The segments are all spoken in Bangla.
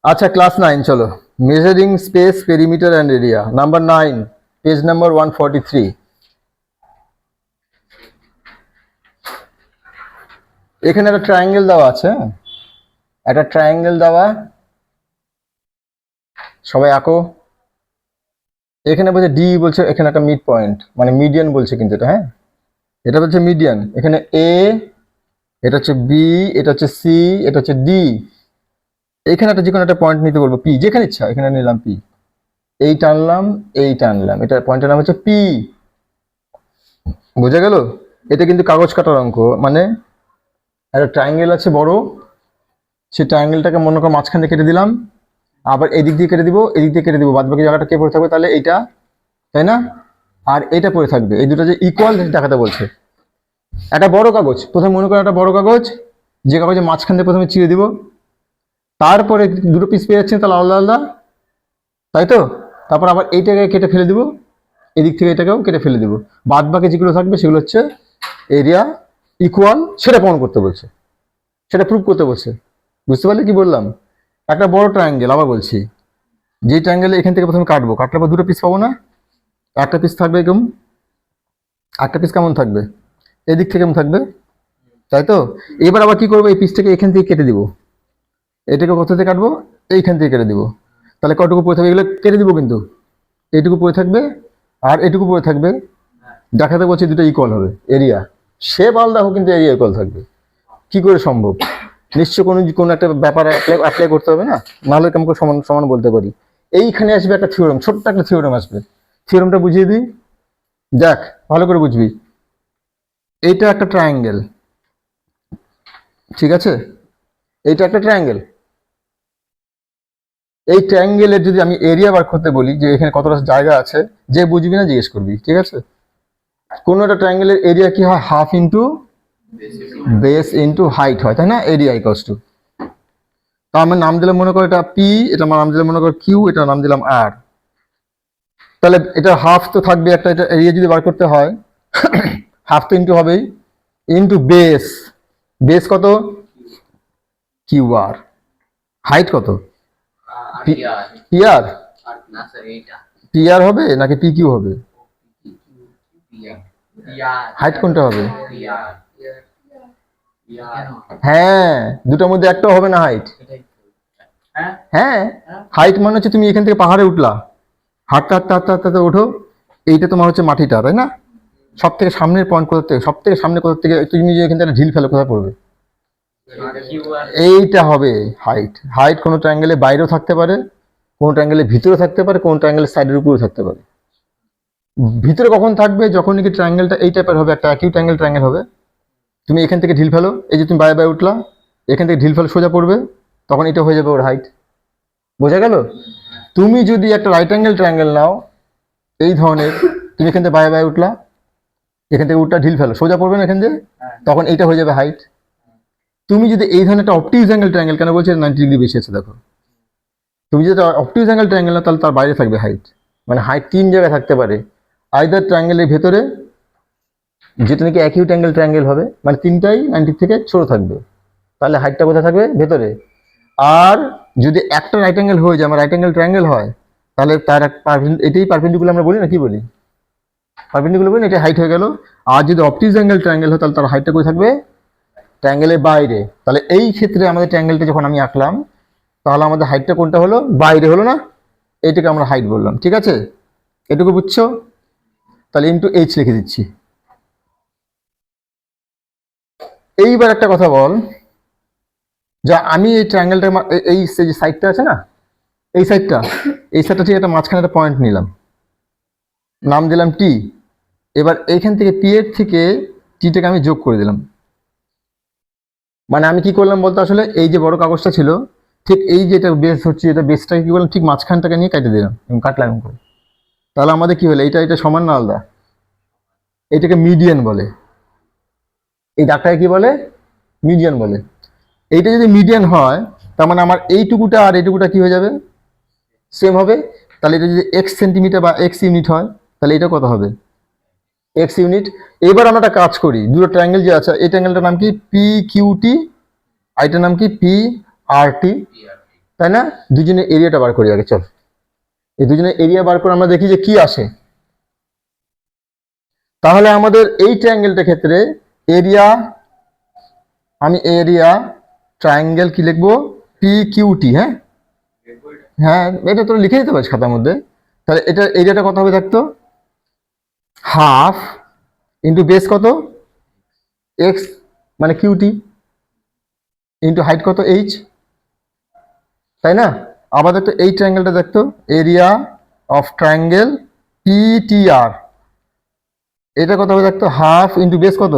আচ্ছা, ক্লাস 9 চলো। Measuring space, perimeter and area, number 9, page number 143। এখানে একটা ট্রায়াঙ্গেল দেওয়া আছে, একটা ট্রায়াঙ্গেল দেওয়া, সবাই আঁকো। এখানে বলছে ডি, বলছে এখানে একটা মিড পয়েন্ট, মানে মিডিয়ান বলছে, কিন্তু এটা, হ্যাঁ, এটা বলছে মিডিয়ান। এখানে এ, এটা হচ্ছে বি, এটা হচ্ছে সি, এটা হচ্ছে ডি। এখানে একটা যে কোনো একটা পয়েন্ট নিতে বলবো, পি, যেখানে ইচ্ছা এখানে নিলাম পি, এই টানলাম, এই টানলাম, এটা পয়েন্টের নাম হচ্ছে পি। বোঝা গেল? এটা কিন্তু কাগজ কাটার অঙ্ক, মানে একটা ট্রায়াঙ্গেল আছে বড়, সেই ট্রায়াঙ্গেলটাকে মনে করো মাঝখান দিয়ে কেটে দিলাম, আবার এদিক দিয়ে কেটে দিব, এদিক দিয়ে কেটে দিব, বাদ বাকি জায়গাটা কে পড়ে থাকবে তাহলে এইটা, তাই না? আর এটা পড়ে থাকবে, এই দুটো যে ইকুয়াল দেখাতে বলছে। একটা বড় কাগজ, প্রথমে মনে করো একটা বড় কাগজ, যে কাগজে মাঝখান দিয়ে প্রথমে চিড়ে দিব, তারপরে দুটো পিস পেয়ে যাচ্ছেন তাহলে আলাদা আলাদা, তাই তো? তারপর আবার এইটাকে কেটে ফেলে দিব, এদিক থেকে এটাকেও কেটে ফেলে দিব, বাদ বাকি যেগুলো থাকবে সেগুলো হচ্ছে এরিয়া ইকুয়াল, সেটা প্রমাণ করতে বলছে, সেটা প্রুভ করতে বলছে। বুঝতে পারলে কি বললাম? একটা বড় ট্রায়াঙ্গেল, আবার বলছি, যে ট্রায়াঙ্গেলে এখান থেকে প্রথমে কাটবো, কাটলে পর দুটো পিস পাবো না? একটা পিস থাকবে এরকম, একটা পিস কেমন থাকবে, এদিক থেকে কেমন থাকবে, তাই তো? এবার আবার কি করবো, এই পিসটাকে এখান থেকে কেটে দিব, এটাকে কোথা থেকে কাটবো, এইখান থেকে কেটে দিব, তাহলে কটুকু পড়ে থাকবে, এগুলো কেটে দিব কিন্তু, এইটুকু পড়ে থাকবে আর এটুকু পড়ে থাকবে, দেখাতে বলছে দুটো ইকুয়াল হবে এরিয়া, সে বাল দেখো কিন্তু এরিয়া ইকুয়াল থাকবে, কি করে সম্ভব? নিশ্চয় কোনো কোনো একটা ব্যাপারে অ্যাপ্লাই করতে হবে না, নাহলে আমাকে সমান সমান বলতে পারি। এইখানে আসবে একটা থিওরেম, ছোট্ট একটা থিওরেম আসবে, থিওরেমটা বুঝিয়ে দিই, দেখ ভালো করে বুঝবি। এইটা একটা ট্রায়াঙ্গেল, ঠিক আছে? এইটা একটা ট্রায়াঙ্গেল, এই ট্রায়াঙ্গেলের যদি আমি এরিয়া বার করতে বলি, যে এখানে কতটা জায়গা আছে, যে বুঝবি না জিজ্ঞেস করবি, ঠিক আছে? কোনো একটা ট্রায়াঙ্গেলের এরিয়া কি হয়, half into base into height হয়, তাই না? এরিয়া ইকুয়ালস টু, তো আমার নাম দিলাম মনে করো এটা পি, এটা আমার নাম দিলাম মনে করো কিউ, এটা নাম দিলাম আর। তাহলে এটা হাফ তো থাকবে একটা, এটা এরিয়া যদি বার করতে হয় হাফ তো ইন্টু হবেই, ইন্টু বেস, বেস কত, কিউ আর, হাইট কত, পি আর, পি আর হবে নাকি পি কিউ হবে, হাইট কোনটা হবে? হ্যাঁ, দুটোর মধ্যে একটাও হবে না হাইট। হ্যাঁ, হাইট মানে হচ্ছে তুমি এখান থেকে পাহাড়ে উঠলা, হাঁটতে হাঁটতে হাঁটতে হাঁটতে হাঁটতে ওঠো, এইটা তোমার হচ্ছে মাটিটা, তাই না? সব থেকে সামনের পয়েন্ট কোথা থেকে, সব থেকে সামনে কোথা থেকে তুমি যে এখান থেকে ঢিল ফেলো, কোথায় পড়বে? এইটা হবে হাইট। হাইট কোনো ট্রায়াঙ্গেলের বাইরেও থাকতে পারে, কোনো ট্রায়াঙ্গেলের ভিতরে থাকতে পারে, কোনো ট্রায়াঙ্গেলের সাইডের উপরেও থাকতে পারে। ভিতরে কখন থাকবে, যখন নাকি ট্রায়াঙ্গেলটা এই টাইপের হবে, একটা একই ট্রায়াঙ্গেল হবে, তুমি এখান থেকে ঢিল ফেলো, এই যে তুমি বাই বাই উঠলা, এখান থেকে ঢিল ফেলো সোজা পড়বে, তখন এটা হয়ে যাবে ওর হাইট। বোঝা গেল? তুমি যদি একটা রাইট অ্যাঙ্গেল ট্রায়াঙ্গেল নাও এই ধরনের, তুমি এখান থেকে বাই বাই উঠলা, এখান থেকে উঠটা ঢিল ফেলো সোজা পড়বে না এখান থেকে, তখন এইটা হয়ে যাবে হাইট। তুমি যদি এই ধরনের একটা অপটিউজ অ্যাঙ্গেল ট্রায়াঙ্গেল, কেন বলছি 90 ডিগ্রি বেশি আছে দেখো, তুমি যদি অপটিউজ অ্যাঙ্গেল ট্রায়াঙ্গেল নাও তাহলে তার বাইরে থাকবে হাইট, মানে হাইট তিন জায়গায় থাকতে পারে, আইদার ট্রায়াঙ্গেলের ভেতরে, যেটা নাকি অ্যাকিউট অ্যাঙ্গেল ট্রায়াঙ্গেল হবে, মানে তিনটাই 90 থেকে ছোট থাকবে, তাহলে হাইটটা কোথায় থাকবে, ভেতরে। আর যদি একটা রাইট অ্যাঙ্গেল হয়ে যায়, আমার রাইট অ্যাঙ্গেল ট্রায়াঙ্গেল হয়, তাহলে তার এটাই পারপেন্ডিকুলার আমরা বলি না, কি বলি, পারপেন্ডিকুলার বলি না, এটা হাইট হয়ে গেল। আর যদি অপটিউজ অ্যাঙ্গেল ট্রায়াঙ্গেল হয় তাহলে তার হাইটটা কোথায় থাকবে, ট্রায়াঙ্গেলের বাইরে। তাহলে এই ক্ষেত্রে আমাদের ট্রায়াঙ্গেলটা যখন আমি আঁকলাম, তাহলে আমাদের হাইটটা কোনটা হলো, বাইরে হলো না, এইটাকে আমরা হাইট বললাম, ঠিক আছে? এটুকু বুঝছো? তাহলে ইন্টু এইচ লিখে দিচ্ছি। এইবার একটা কথা বল, যা আমি এই ট্রায়াঙ্গেলটা, এই যে সাইডটা আছে না, এই সাইডটা ঠিক একটা মাঝখানে একটা পয়েন্ট নিলাম, নাম দিলাম টি। এবার এইখান থেকে পি এর থেকে টিটাকে আমি যোগ করে দিলাম, মানে আমি কি করলাম বলতো, আসলে এই যে বড় কাগজটা ছিল, ঠিক এই যে এটা বেস হচ্ছে, এটা বেসটাকে কি করলাম, ঠিক মাঝখানটাকে নিয়ে কেটে দিলাম, কাটলাম করে। তাহলে আমাদের কি হলো, এটা সমান না আলাদা? এটাকে মিডিয়ান বলে, এই দাগটাকে কি বলে, মিডিয়ান বলে। এইটা যদি মিডিয়ান হয়, তার মানে আমার এইটুকুটা আর এইটুকুটা কি হয়ে যাবে, সেম হবে। তাহলে এটা যদি এক্স সেন্টিমিটার বা এক্স ইউনিট হয়, তাহলে এটা কত হবে, এক্স ইউনিট। এবার আমরা একটা কাজ করি, দুটো ট্রায়াঙ্গেল যে আছে, এই ট্রায়াঙ্গেলটার নাম কি, পি কিউ টি, আর এটার নাম কি, পি আর টি। তাই না? দুজনের এরিয়াটা বার করি আগে, চল। এই দুজনের এরিয়া বার করে আমরা দেখি যে কি আসে। তাহলে আমাদের এই ট্রায়াঙ্গেলটার ক্ষেত্রে এরিয়া, আমি এরিয়া ট্রায়াঙ্গেল কি লিখবো, পি কিউটি। হ্যাঁ হ্যাঁ, এটা তোরা লিখে দিতে পারিস খাতার মধ্যে। তাহলে এটা এরিয়াটা কত হবে দেখতো, হাফ ইন্টু বেস কত এক্স মানে কিউটি ইন্টু হাইট কত এইচ, তাই না? আবার দেখতো এই ট্রায়াঙ্গেলটা দেখতো, এরিয়া অফ ট্রায়াঙ্গেল পিটিআর, এটা কত হবে দেখতো, হাফ ইন্টু বেস কত,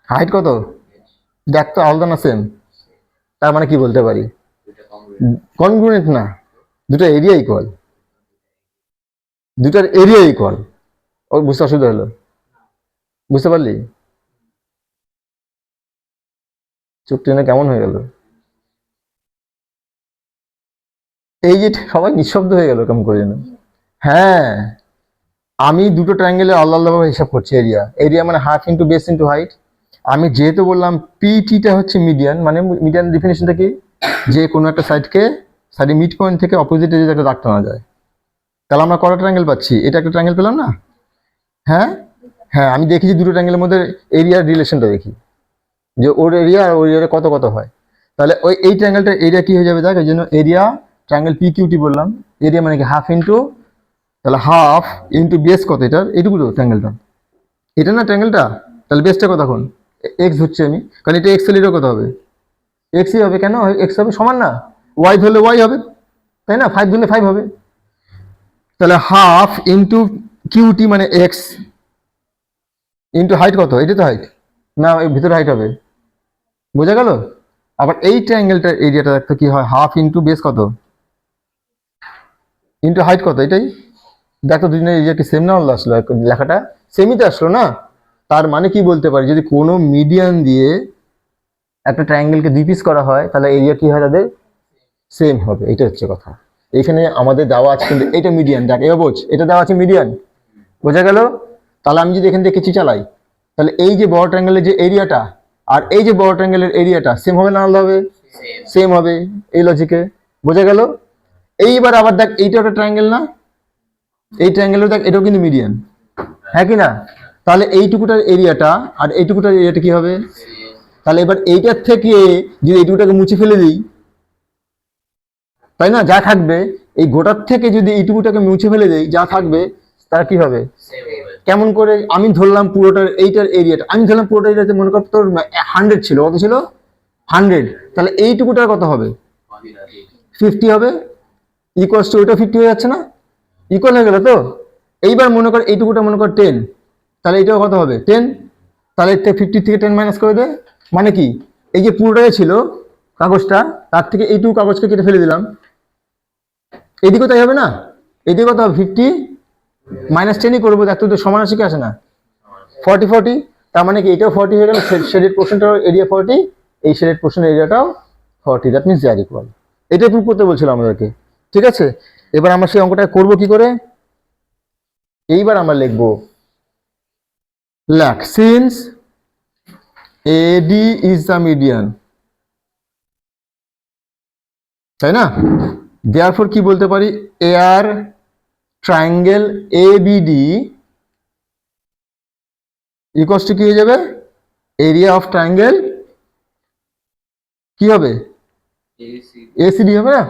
হাইট কত, দেখতো আলাদা না সেম? তার মানে কি বলতে পারি, কনগ্রুয়েন্ট না, দুটো এরিয়া ইকুয়াল, দুটার এরিয়া ইকুয়াল। ও বুঝতে অসুবিধা হলো? বুঝতে পারলি? চোখ টেনে কেমন হয়ে গেল? এই যে সবাই নিঃশব্দ হয়ে গেল কেমন করে যেন। হ্যাঁ, আমি দুটো ট্রায়াঙ্গেলে আলাদা আলাদাভাবে হিসাব করছি এরিয়া। এরিয়া মানে half into base into height. আমি যেহেতু বললাম পিটিটা হচ্ছে মিডিয়ান, মানে মিডিয়ান ডেফিনেশনটা কি, যে কোনো একটা সাইডে মিড পয়েন্ট থেকে অপোজিটে যদি একটা দাগ টানা যায়, তাহলে আমরা কটা ট্রায়াঙ্গেল পাচ্ছি, এটা একটা ট্রায়াঙ্গেল পেলাম না? হ্যাঁ হ্যাঁ, আমি দেখি যে দুটো ট্রায়াঙ্গেলের মধ্যে এরিয়ার রিলেশনটা দেখি, যে ওর এরিয়া আর ওর এরিয়া কত কত হয়। তাহলে ওই এই ট্রায়াঙ্গেলটার এরিয়া কি হয়ে যাবে দেখ, এই জন্য এরিয়া ট্রায়াঙ্গেল পি কিউটি বললাম। এরিয়া মানে কি হাফ ইন্টু, তাহলে হাফ ইন্টু বেস কত, এটার এইটুকু তো ট্রায়াঙ্গেলটা, এটা না ট্রায়াঙ্গেলটা, তাহলে বেসটা কত, এখন এক্স ধরছি আমি, কারণ এটা এক্স এর কত হবে, এক্সই হবে। কেন এক্স হবে, সমান না, ওয়াই ধরলে ওয়াই হবে, তাই না? 5 ধরলে 5 হবে। তাহলে হাফ ইন্টু কিউটি মানে এক্স ইন্টু হাইট কত, এটা তো হাইট না, এর ভিতরে হাইট হবে, বোঝা গেল? আবার এই ট্রায়াঙ্গেলটার এরিয়াটা দেখতে কি হয়, হাফ ইন্টু বেস কত ইন্টু হাইট কত, এটাই দেখো। দুজনের এরিয়া কি সেম না আলাদা আসলো, লেখাটা সেমই তো আসলো না? তার মানে কি বলতে পারি, যদি কোনো মিডিয়ান দিয়ে একটা ট্রায়াঙ্গেলকে দুই পিস করা হয়, তাহলে এরিয়া কি হয় তাদের, সেম হবে। এটা হচ্ছে কথা। এখানে আমাদের দেওয়া আছে কিন্তু এটা মিডিয়ান, দেখ এবার বোঝ, এটা দেওয়া আছে মিডিয়ান, বোঝা গেল? তাহলে আমি যদি এখান থেকে কিছু চালাই, তাহলে এই যে বড় ট্রায়াঙ্গেলের যে এরিয়াটা আর এই যে বড় ট্রায়াঙ্গেলের এরিয়াটা সেম হবে না আলাদা হবে? সেম হবে, এই লজিকে, বোঝা গেল? এইবার আবার দেখ, এইটা একটা ট্রায়াঙ্গেল না, এই ট্রায়াঙ্গেলের দেখ এটাও কিন্তু মিডিয়ান, হ্যাঁ কি না? তাহলে এইটুকুটার এরিয়াটা আর এইটুকুটার এরিয়াটা কি হবে? তাহলে এবার এইটার থেকে যদি এইটুকুটাকে মুছে ফেলে দিই, তাই না, যা থাকবে এই গোটার থেকে যদি এইটুকুটাকে মুছে ফেলে দেই, যা থাকবে তার কি হবে? কেমন করে? আমি ধরলাম পুরোটার এইটার এরিয়াটা, আমি ধরলাম পুরোটা এরিয়াতে মনে কর তোর 100 ছিল, কত ছিল 100, তাহলে এইটুকুটার কত হবে 50 হবে, ইকুয়ালস টু ওইটা 50 হয়ে যাচ্ছে না, ইকুয়াল হয়ে গেল তো? এইবার মনে কর এইটুকুটা মনে কর 10, তাহলে এটাও কত হবে 10, তাহলে 50 থেকে 10 মাইনাস করে দে, মানে কি এই যে পুরোটাই ছিল কাগজটা, তার থেকে এইটুকু কাগজকে কেটে ফেলে দিলাম, এদিকেও তাই হবে না? এদিকে কত হবে 50 মাইনাস 10ই করবো, দেখ তো সমান রাশি কি আসে না, 40 তার মানে কি এটাও 40 হয়ে গেল, শেডেড পোর্শনটাও এরিয়া 40, এই শেডেড পোর্শনের এরিয়াটাও 40, that means they are equal. এটাই প্রুভ করতে বলছিল আমাদেরকে, ঠিক আছে? এবার আমরা সেই অঙ্কটা করব কি করে, এইবার আমরা লিখবো, লেখ since eddy is the median, তাই না? দেয়ারফর কি বলতে পারি, air triangle ABD equals two কি হয়ে যাবে, এরিয়া অফ ট্রায়াঙ্গেল কি হবে, এসিডি হবে না?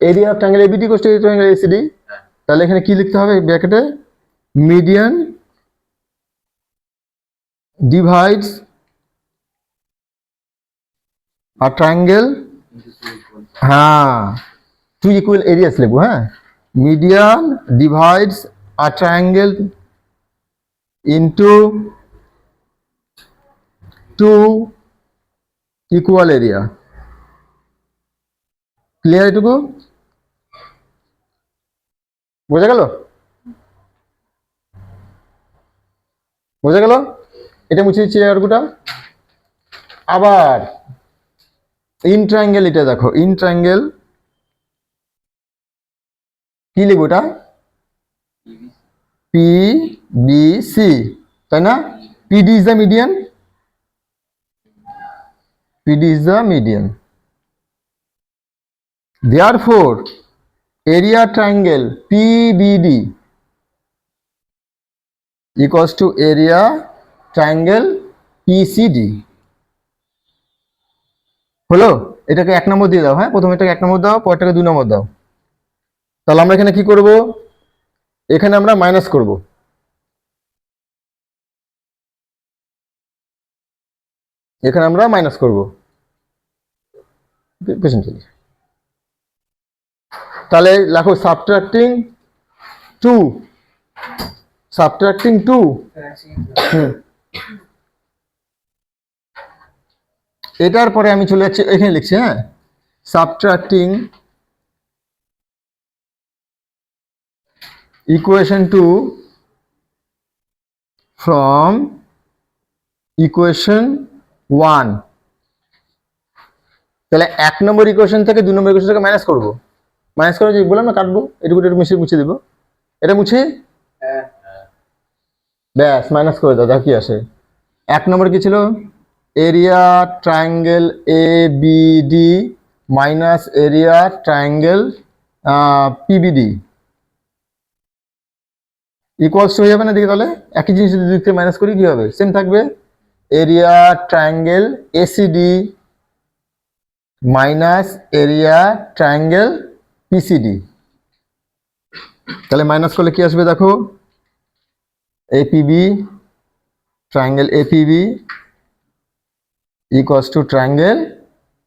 Area of triangle ABD equals to triangle ACD. তাহলে এখানে কি লিখতে হবে ব্র্যাকেটে, মিডিয়ান ডিভাইডস আর ট্রায়াঙ্গেল, হ্যাঁ টু ইকুয়াল এরিয়াস লিখবো, হ্যাঁ, median divides a triangle into two equal area. Clear? এটুকু বোঝা গেল? বোঝা গেল? এটা মুছে দিচ্ছি জায়গাটুকুটা। আবার ইন ট্রায়াঙ্গেল, এটা দেখো ইন ট্রায়াঙ্গেল কি লিখবো, এটা পি বি সি, তাই না? PD is the median, PD is the median. Therefore, area triangle PBD equals to area triangle PCD. হলো? এটাকে 1 নম্বর দিয়ে দাও। হ্যাঁ, প্রথমে এটাকে 1 নম্বর দাও, পরেরটাকে 2 নম্বর দাও। তাহলে আমরা এখানে কি করব? এখানে আমরা মাইনাস করব। এখানে আমরা মাইনাস করব। পেছন চলি। তাহলে লেখো সাবট্রাক্টিং 2 এটার পরে আমি চলে যাচ্ছি, এখানে লিখছি। হ্যাঁ, সাবট্রাক্টিং ইকুয়েশন 2 ফ্রম ইকুয়েশন 1। তাহলে 1 নম্বর ইকুয়েশন থেকে 2 নম্বর ইকুয়েশন থেকে মাইনাস করব। মাইনাস করে যে বললাম না, কাটবো, এটুকু মুছে দেবো। এটা মুছে ব্যাস মাইনাস করে দাও, দেখি আসে। 1 নম্বর কি ছিল? Area triangle ABD minus area triangle PBD equals হয়ে যাবে না? দেখি তাহলে একই জিনিস যদি দিক থেকে মাইনাস করি কি হবে? সেম থাকবে। Area triangle ACD minus area triangle PCD। তাহলে মাইনাস করলে কি আসবে দেখো? APB triangle APB equals to triangle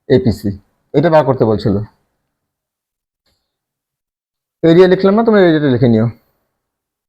APC। এটা বার করতে বলছিল। এরিয়া লিখলাম না, তোমরা এরিয়াটা লিখে নিও।